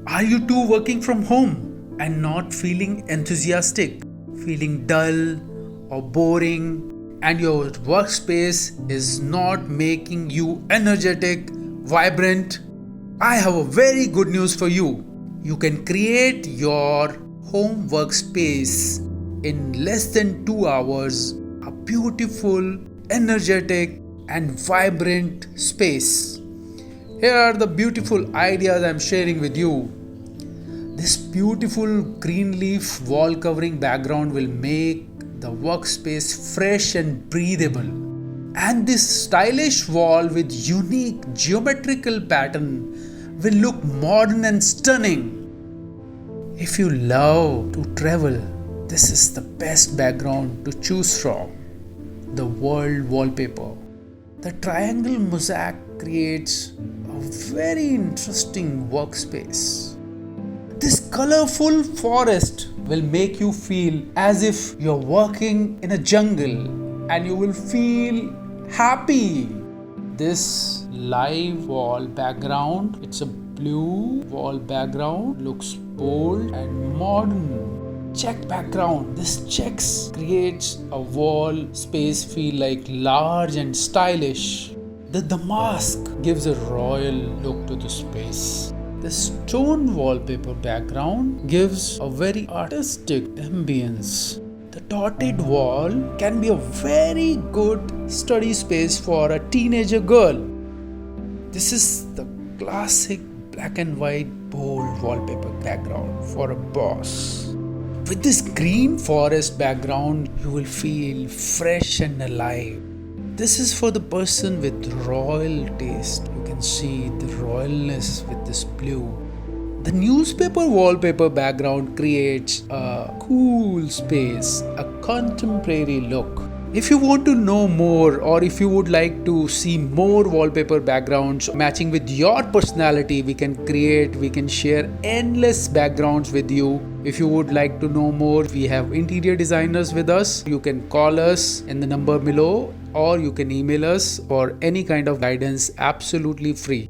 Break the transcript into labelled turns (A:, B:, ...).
A: Are you too working from home and not feeling enthusiastic, feeling dull or boring, and your workspace is not making you energetic, vibrant? I have a very good news for you. You can create your home workspace in less than 2 hours, a beautiful, energetic, and vibrant space. Here are the beautiful ideas I'm sharing with you. This beautiful green leaf wall covering background will make the workspace fresh and breathable. And this stylish wall with unique geometrical pattern will look modern and stunning. If you love to travel, this is the best background to choose from. The world wallpaper. The triangle mosaic creates a very interesting workspace. This colorful forest will make you feel as if you're working in a jungle and you will feel happy. This live wall background, it's a blue wall background, looks bold and modern. Check background. This checks creates a wall space feel like large and stylish. The damask gives a royal look to the space. The stone wallpaper background gives a very artistic ambience. The dotted wall can be a very good study space for a teenager girl. This is the classic black and white bold wallpaper background for a boss. With this green forest background, you will feel fresh and alive. This is for the person with royal taste. You can see the royalness with this blue. The newspaper wallpaper background creates a cool space, a contemporary look. If you want to know more or if you would like to see more wallpaper backgrounds matching with your personality, we can share endless backgrounds with you. If you would like to know more, we have interior designers with us. You can call us in the number below or you can email us for any kind of guidance absolutely free.